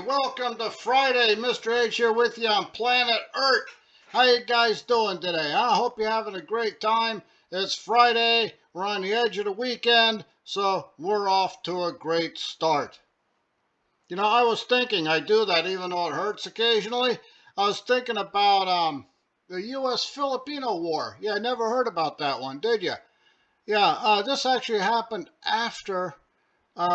Welcome to Friday. Mr. H here with you on planet Earth. How you guys doing today? I hope you're having a great time. It's Friday. We're on the edge of the weekend, so we're off to a great start. You know, I was thinking, I do that even though it hurts occasionally. I was thinking about the U.S.-Filipino War. Yeah, I never heard about that one, did you? Yeah, this actually happened after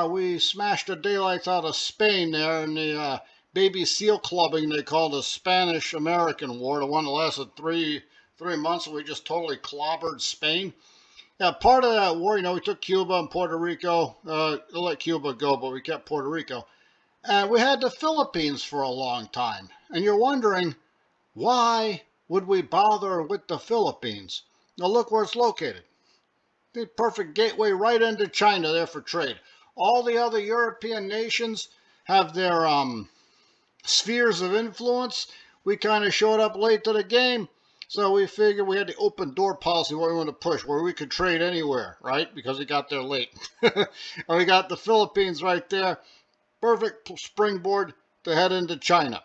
we smashed the daylights out of Spain there in the baby seal clubbing they call the Spanish-American War, the one that lasted three months, and we just totally clobbered Spain. Yeah, part of that war, you know, we took Cuba and Puerto Rico. We'll let Cuba go, but we kept Puerto Rico. And we had the Philippines for a long time. And you're wondering, why would we bother with the Philippines? Now look where it's located. The perfect gateway right into China there for trade. All the other European nations have their spheres of influence. We kind of showed up late to the game, so we figured we had the open door policy where we want to push, where we could trade anywhere, right? Because we got there late. And we got the Philippines right there. Perfect springboard to head into China.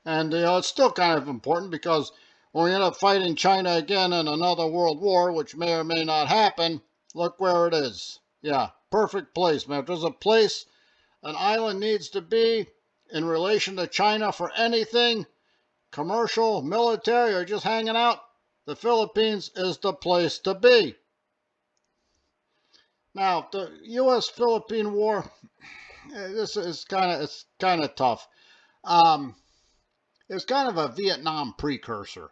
And you know, it's still kind of important because when we end up fighting China again in another world war, which may or may not happen, look where it is. Yeah, perfect place, man. If there's a place an island needs to be in relation to China for anything, commercial, military, or just hanging out, the Philippines is the place to be. Now, the U.S.-Philippine War, this is kind of tough. It's kind of a Vietnam precursor.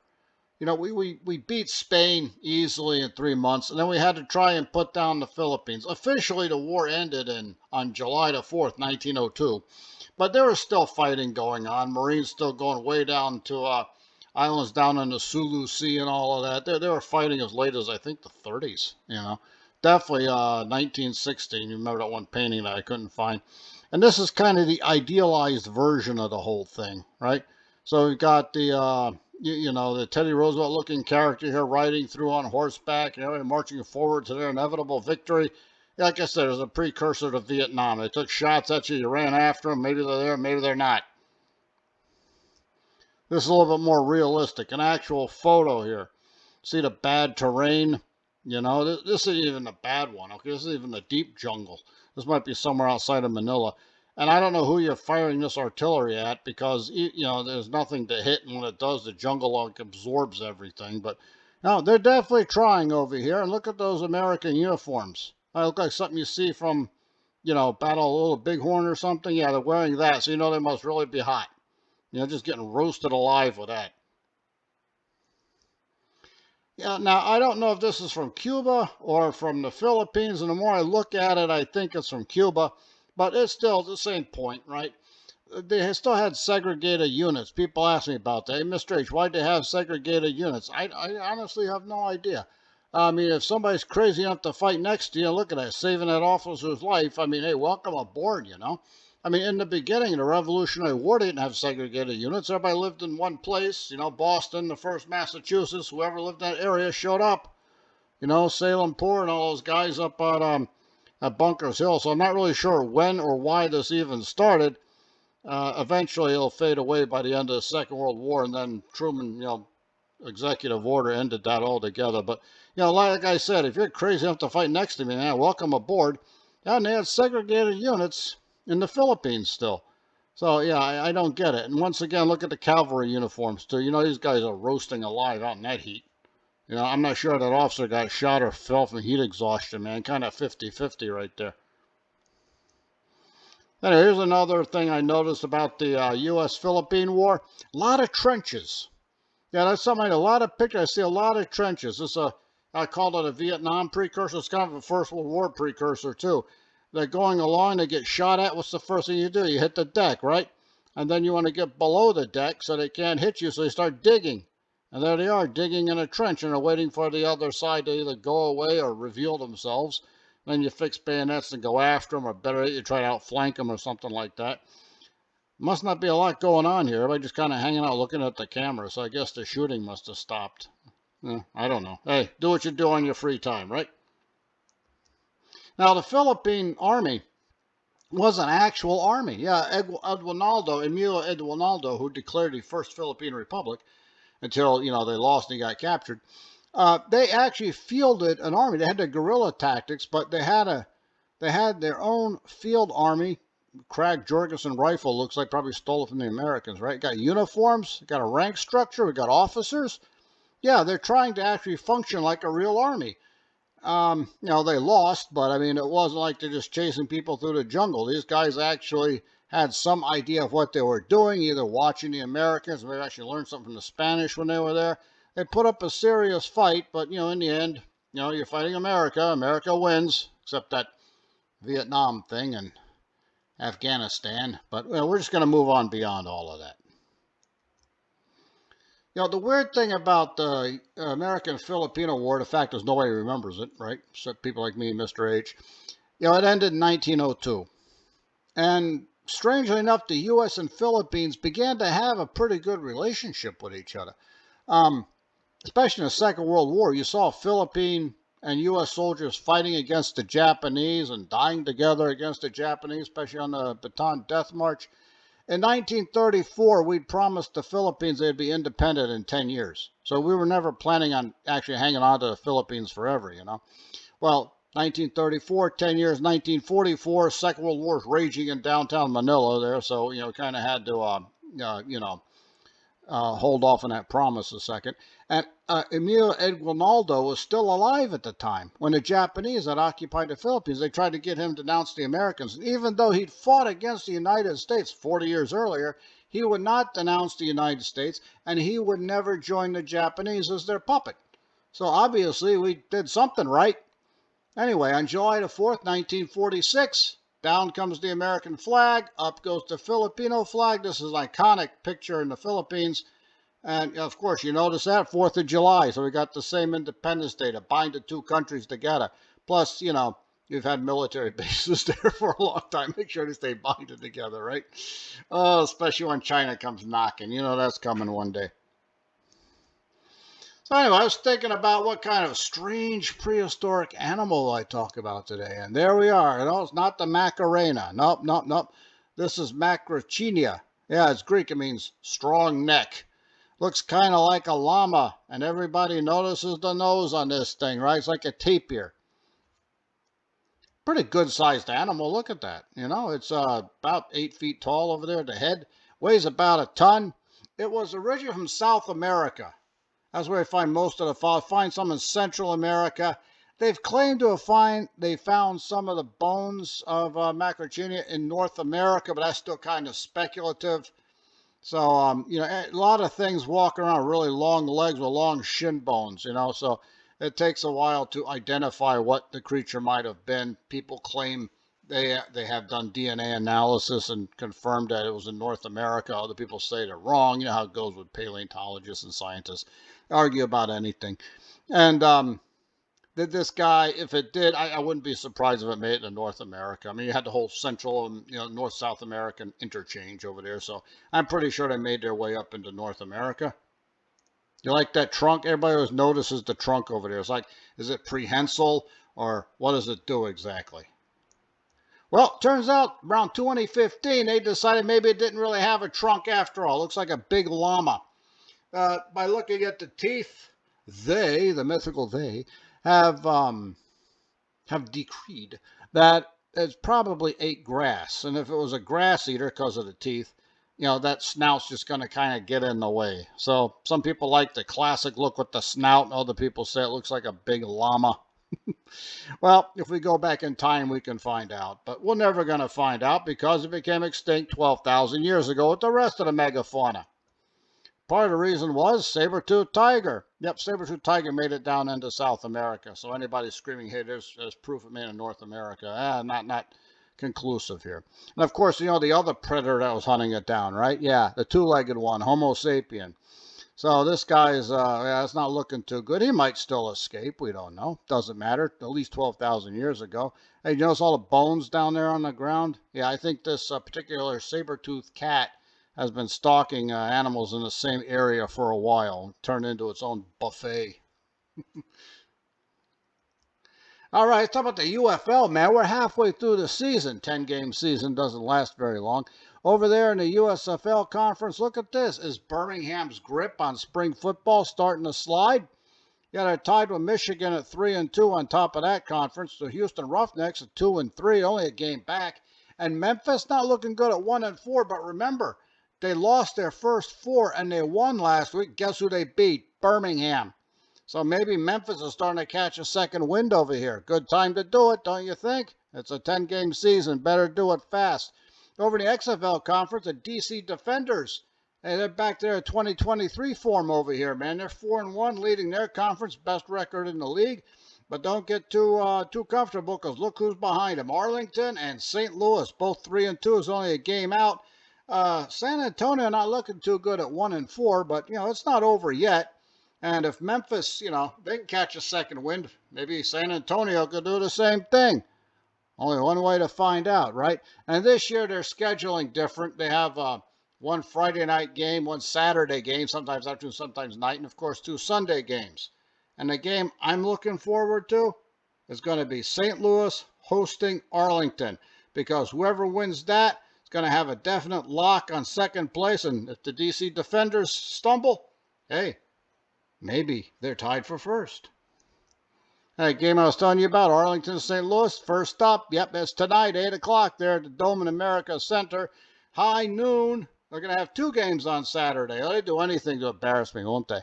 You know, we beat Spain easily in 3 months, and then we had to try and put down the Philippines. Officially, the war ended on July the 4th, 1902, but there was still fighting going on. Marines still going way down to islands down in the Sulu Sea and all of that. They were fighting as late as, I think, the 30s, you know. Definitely 1916. You remember that one painting that I couldn't find. And this is kind of the idealized version of the whole thing, right? So we've got the you know, the Teddy Roosevelt looking character here riding through on horseback, you know, marching forward to their inevitable victory. Like I said, it was a precursor to Vietnam. They took shots at you, you ran after them. Maybe they're there, maybe they're not. This is a little bit more realistic, an actual photo here. See the bad terrain? You know, this isn't even a bad one, okay? This is even the deep jungle. This might be somewhere outside of Manila. And I don't know who you're firing this artillery at because, you know, there's nothing to hit. And when it does, the jungle like absorbs everything. But no, they're definitely trying over here. And look at those American uniforms. They look like something you see from, you know, Battle of Little Bighorn or something. Yeah, they're wearing that. So you know they must really be hot. You know, just getting roasted alive with that. Yeah, now I don't know if this is from Cuba or from the Philippines. And the more I look at it, I think it's from Cuba. But it's still the same point, right? They still had segregated units. People ask me about that. Hey, Mr. H, why'd they have segregated units? I honestly have no idea. I mean, if somebody's crazy enough to fight next to you, look at that, saving that officer's life. I mean, hey, welcome aboard, you know? I mean, in the beginning, the Revolutionary War didn't have segregated units. Everybody lived in one place. You know, Boston, the first Massachusetts, whoever lived in that area showed up. You know, Salem Poor and all those guys up at Bunkers Hill. So I'm not really sure when or why this even started. Eventually, it'll fade away by the end of the Second World War, and then Truman, you know, executive order ended that altogether. But, you know, like I said, if you're crazy enough to fight next to me, man, welcome aboard. And they had segregated units in the Philippines still. So, yeah, I don't get it. And once again, look at the cavalry uniforms, too. You know, these guys are roasting alive out in that heat. You know, I'm not sure that officer got shot or fell from heat exhaustion, man. Kind of 50-50 right there. Anyway, here's another thing I noticed about the U.S.-Philippine War. A lot of trenches. Yeah, that's something, a lot of pictures. I see a lot of trenches. I call it a Vietnam precursor. It's kind of a First World War precursor, too. They're going along, they get shot at. What's the first thing you do? You hit the deck, right? And then you want to get below the deck so they can't hit you, so you start digging. And there they are, digging in a trench, and they're waiting for the other side to either go away or reveal themselves. Then you fix bayonets and go after them, or better yet, you try to outflank them or something like that. Must not be a lot going on here. Everybody just kind of hanging out looking at the camera, so I guess the shooting must have stopped. I don't know. Hey, do what you do on your free time, right? Now, the Philippine Army was an actual army. Yeah, Emilio Eduardo, who declared the first Philippine Republic until they lost and he got captured. They actually fielded an army. They had their guerrilla tactics, but they had their own field army. Krag Jorgensen rifle looks like probably stole it from the Americans, right? Got uniforms, got a rank structure, we got officers. Yeah, they're trying to actually function like a real army. They lost, but I mean, it wasn't like they're just chasing people through the jungle. These guys actually had some idea of what they were doing, either watching the Americans, maybe actually learned something from the Spanish when they were there. They put up a serious fight, but in the end, you're fighting America. America wins, except that Vietnam thing and Afghanistan. But we're just going to move on beyond all of that. The weird thing about the American-Filipino War, the fact is nobody remembers it, right? Except people like me, Mr. H. It ended in 1902. And strangely enough, the U.S. and Philippines began to have a pretty good relationship with each other. Especially in the Second World War, you saw Philippine and U.S. soldiers fighting against the Japanese and dying together against the Japanese, especially on the Bataan Death March. In 1934, we'd promised the Philippines they'd be independent in 10 years. So we were never planning on actually hanging on to the Philippines forever, Well, 1934, 10 years, 1944, Second World War is raging in downtown Manila there. So, kind of had to, hold off on that promise a second. And Emilio Eduardo was still alive at the time when the Japanese had occupied the Philippines. They tried to get him to denounce the Americans. And even though he'd fought against the United States 40 years earlier, he would not denounce the United States, and he would never join the Japanese as their puppet. So obviously we did something right. Anyway, on July the 4th, 1946, down comes the American flag, up goes the Filipino flag. This is an iconic picture in the Philippines. And, of course, you notice that, 4th of July. So we got the same Independence Day to bind the two countries together. Plus, you've had military bases there for a long time. Make sure they stay binded together, right? Oh, especially when China comes knocking. That's coming one day. So anyway, I was thinking about what kind of strange prehistoric animal I talk about today. And there we are. It's not the Macarena. Nope, nope, nope. This is Macrochinia. Yeah, it's Greek. It means strong neck. Looks kind of like a llama. And everybody notices the nose on this thing, right? It's like a tapir. Pretty good-sized animal. Look at that. It's about 8 feet tall over there. The head weighs about a ton. It was originally from South America. That's where they find most of the fossils. Find some in Central America. They've claimed to have they found some of the bones of Macrochinia in North America, but that's still kind of speculative. So, a lot of things walk around really long legs with long shin bones, so it takes a while to identify what the creature might have been. People claim they have done DNA analysis and confirmed that it was in North America. Other people say they're wrong. You know how it goes with paleontologists and scientists. Argue about anything. And did this guy, if it did, I wouldn't be surprised if it made it to North America. I mean, you had the whole Central and North-South American interchange over there. So I'm pretty sure they made their way up into North America. You like that trunk? Everybody always notices the trunk over there. It's like, is it prehensile or what does it do exactly? Well, turns out around 2015, they decided maybe it didn't really have a trunk after all. It looks like a big llama. By looking at the teeth, the mythical they, have decreed that it's probably ate grass. And if it was a grass eater because of the teeth, that snout's just going to kind of get in the way. So some people like the classic look with the snout, and other people say it looks like a big llama. Well, if we go back in time, we can find out. But we're never going to find out because it became extinct 12,000 years ago with the rest of the megafauna. Part of the reason was saber-toothed tiger. Yep, saber-toothed tiger made it down into South America. So anybody screaming, hey, there's proof it made it in North America, not conclusive here. And of course, the other predator that was hunting it down, right? Yeah, the two-legged one, Homo sapien. So this guy is, it's not looking too good. He might still escape. We don't know. Doesn't matter. At least 12,000 years ago. Hey, you notice all the bones down there on the ground? Yeah, I think this particular saber-toothed cat has been stalking animals in the same area for a while, turned into its own buffet. All right, let's talk about the UFL, man. We're halfway through the season. 10-game season doesn't last very long. Over there in the USFL conference, look at this. Is Birmingham's grip on spring football starting to slide? Yeah, they're tied with Michigan at 3-2 on top of that conference. The Houston Roughnecks at 2-3, only a game back. And Memphis not looking good at 1-4, but remember, they lost their first four and they won last week. Guess who they beat? Birmingham. So maybe Memphis is starting to catch a second wind over here. Good time to do it, don't you think? It's a 10-game season. Better do it fast. Over in the XFL conference, the DC Defenders. Hey, they're back there at 2023 form over here, man. They're 4-1, leading their conference, best record in the league. But don't get too comfortable, because look who's behind them. Arlington and St. Louis, both 3-2, is only a game out. San Antonio not looking too good at 1-4, but it's not over yet. And if Memphis, they can catch a second wind, maybe San Antonio could do the same thing. Only one way to find out, right? And this year they're scheduling different. They have one Friday night game, one Saturday game, sometimes afternoon, sometimes night, and of course 2 Sunday games. And the game I'm looking forward to is going to be St. Louis hosting Arlington, because whoever wins that is going to have a definite lock on second place. And if the DC Defenders stumble, hey, maybe they're tied for first. That game I was telling you about, Arlington, St. Louis, first up. Yep, it's tonight, 8 o'clock there at the Dome in America Center. High noon. They're going to have 2 games on Saturday. They'll do anything to embarrass me, won't they?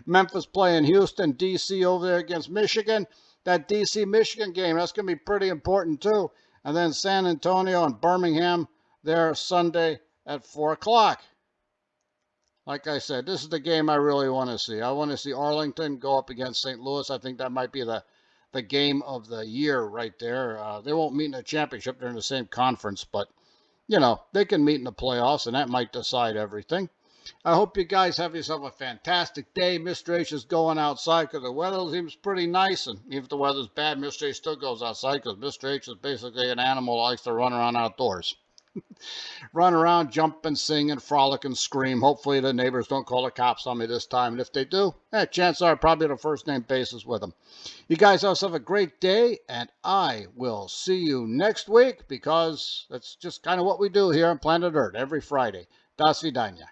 Memphis playing Houston, D.C. over there against Michigan. That D.C.-Michigan game, that's going to be pretty important too. And then San Antonio and Birmingham there Sunday at 4 o'clock. Like I said, this is the game I really want to see. I want to see Arlington go up against St. Louis. I think that might be the game of the year right there. They won't meet in the championship. They're in the same conference, but they can meet in the playoffs, and that might decide everything. I hope you guys have yourself a fantastic day. Mr. H is going outside because the weather seems pretty nice, and even if the weather's bad, Mr. H still goes outside because Mr. H is basically an animal that likes to run around outdoors. Run around, jump and sing and frolic and scream. Hopefully the neighbors don't call the cops on me this time, and if they do, chances are probably the first name basis with them. You guys have yourself a great day, and I will see you next week, because that's just kind of what we do here on Planet Earth every Friday. Das vidanya.